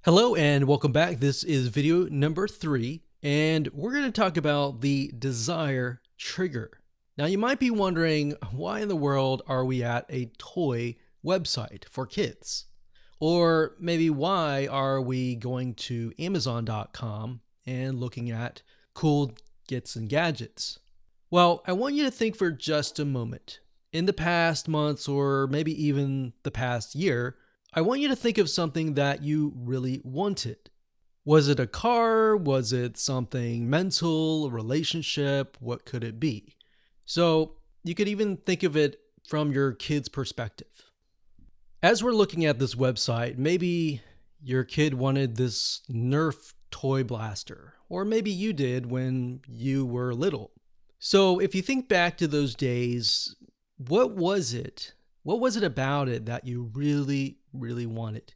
Hello and welcome back. This is video number 3, and we're going to talk about the desire trigger. Now, you might be wondering, why in the world are we at a toy website for kids? Or maybe why are we going to Amazon.com and looking at cool gets and gadgets? Well, I want you to think for just a moment. In the past months, or maybe even the past year, I want you to think of something that you really wanted. Was it a car? Was it something mental, a relationship? What could it be? So you could even think of it from your kid's perspective. As we're looking at this website, maybe your kid wanted this Nerf toy blaster, or maybe you did when you were little. So if you think back to those days, what was it? What was it about it that you really, really wanted?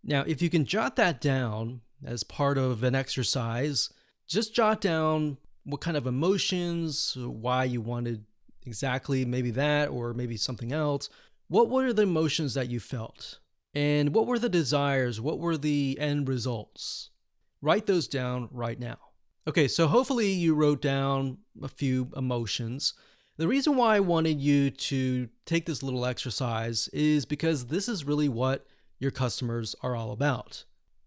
Now, if you can jot that down as part of an exercise, just jot down what kind of emotions, why you wanted exactly maybe that or maybe something else. What were the emotions that you felt? And what were the desires? What were the end results? Write those down right now. Okay, so hopefully you wrote down a few emotions. The reason why I wanted you to take this little exercise is because this is really what your customers are all about.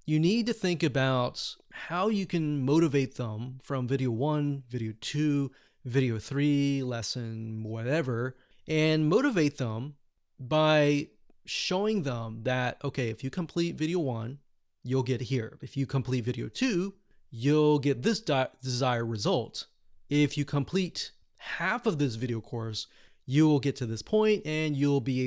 You need to think about how you can motivate them from video 1, video 2, video 3, lesson whatever, and motivate them by showing them that, okay, if you complete video 1, you'll get here. If you complete video 2, you'll get this desired result. If you complete half of this video course, you will get to this point and you'll be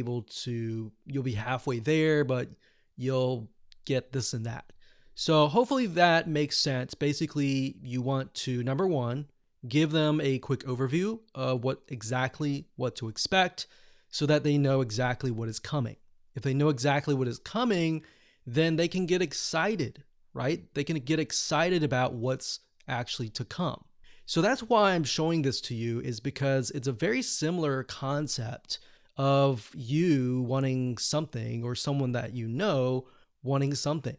halfway there, but you'll get this and that. So hopefully that makes sense. Basically, you want to, number 1, give them a quick overview of what to expect so that they know exactly what is coming. If they know exactly what is coming, then they can get excited, right? They can get excited about what's actually to come. So that's why I'm showing this to you, is because it's a very similar concept of you wanting something or someone that you know wanting something.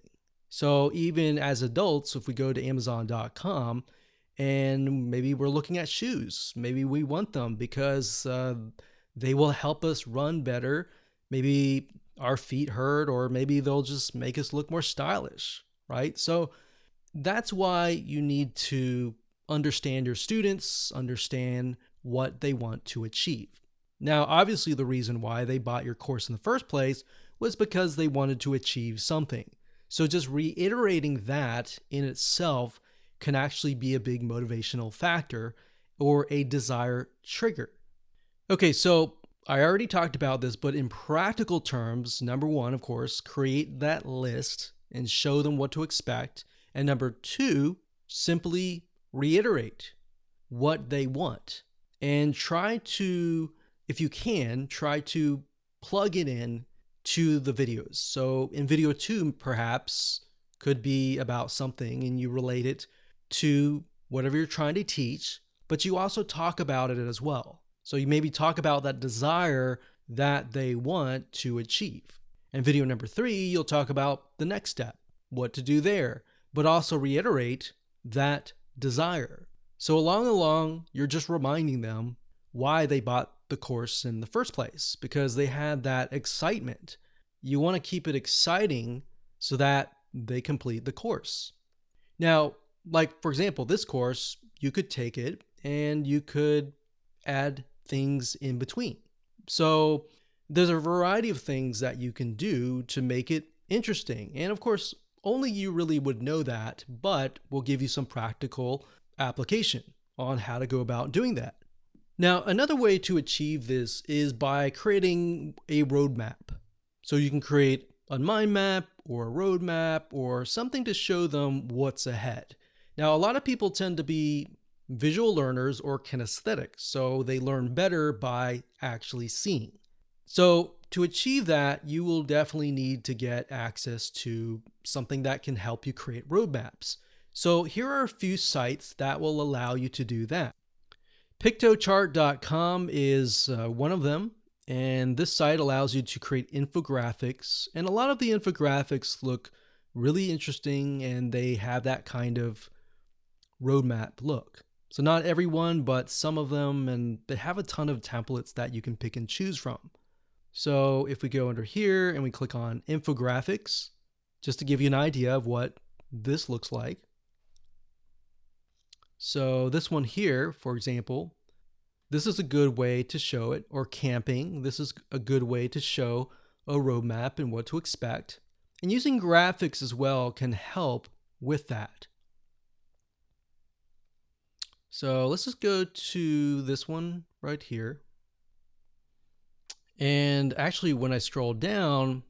So even as adults, if we go to Amazon.com and maybe we're looking at shoes, maybe we want them because they will help us run better. Maybe our feet hurt, or maybe they'll just make us look more stylish, right? So that's why you need to understand your students, understand what they want to achieve. Now, obviously, the reason why they bought your course in the first place was because they wanted to achieve something. So just reiterating that in itself can actually be a big motivational factor or a desire trigger. Okay, so I already talked about this, but in practical terms, number 1, of course, create that list and show them what to expect. And number 2, simply reiterate what they want and try to, if you can, try to plug it in to the videos. So in video 2, perhaps could be about something and you relate it to whatever you're trying to teach, but you also talk about it as well. So you maybe talk about that desire that they want to achieve. In video number 3, you'll talk about the next step, what to do there, but also reiterate that desire. So along, you're just reminding them why they bought the course in the first place, because they had that excitement. You want to keep it exciting so that they complete the course. Now, like for example, this course, you could take it and you could add things in between. So there's a variety of things that you can do to make it interesting. And of course, only you really would know that, but we'll give you some practical application on how to go about doing that. Now, another way to achieve this is by creating a roadmap. So you can create a mind map or a roadmap or something to show them what's ahead. Now, a lot of people tend to be visual learners or kinesthetic, so they learn better by actually seeing. So to achieve that, you will definitely need to get access to something that can help you create roadmaps. So here are a few sites that will allow you to do that. Pictochart.com is one of them, and this site allows you to create infographics, and a lot of the infographics look really interesting and they have that kind of roadmap look. So not everyone, but some of them, and they have a ton of templates that you can pick and choose from. So if we go under here and we click on infographics, just to give you an idea of what this looks like. So this one here, for example, this is a good way to show it, or camping. This is a good way to show a roadmap and what to expect. And using graphics as well can help with that. So let's just go to this one right here. And actually, when I scroll down,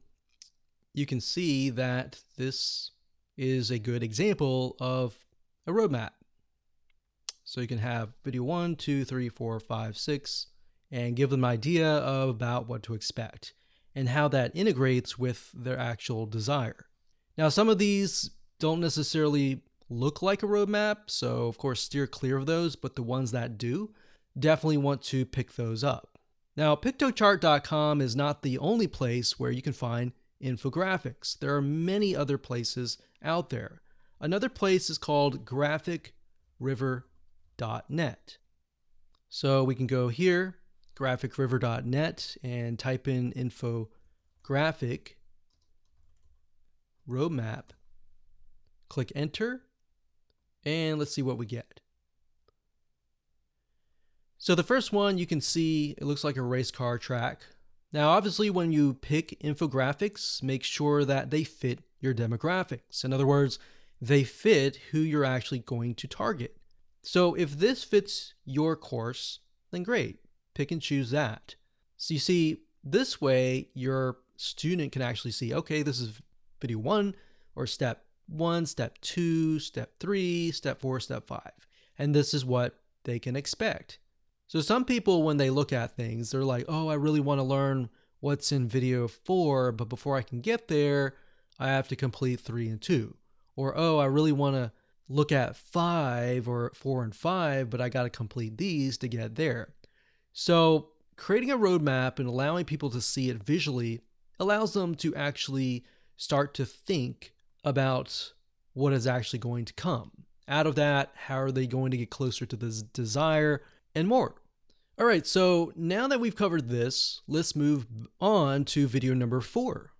you can see that this is a good example of a roadmap. So you can have video 1, 2, 3, 4, 5, 6, and give them an idea of about what to expect and how that integrates with their actual desire. Now, some of these don't necessarily look like a roadmap, so of course steer clear of those, but the ones that do, definitely want to pick those up. Now, Pictochart.com is not the only place where you can find infographics. There are many other places out there. Another place is called graphicriver.net. So we can go here, graphicriver.net, and type in infographic roadmap, click enter, and let's see what we get. So the first one, you can see it looks like a race car track. Now, obviously, when you pick infographics, make sure that they fit your demographics. In other words, they fit who you're actually going to target. So if this fits your course, then great, pick and choose that. So you see, this way your student can actually see, okay, this is video 1 or step 1, step 2, step 3, step 4, step 5. And this is what they can expect. So some people, when they look at things, they're like, oh, I really want to learn what's in video 4, but before I can get there, I have to complete 3 and 2. Or, oh, I really want to look at 5 or 4 and 5, but I got to complete these to get there. So creating a roadmap and allowing people to see it visually allows them to actually start to think about what is actually going to come. Out of that, how are they going to get closer to this desire and more. All right, so now that we've covered this, let's move on to video number 4.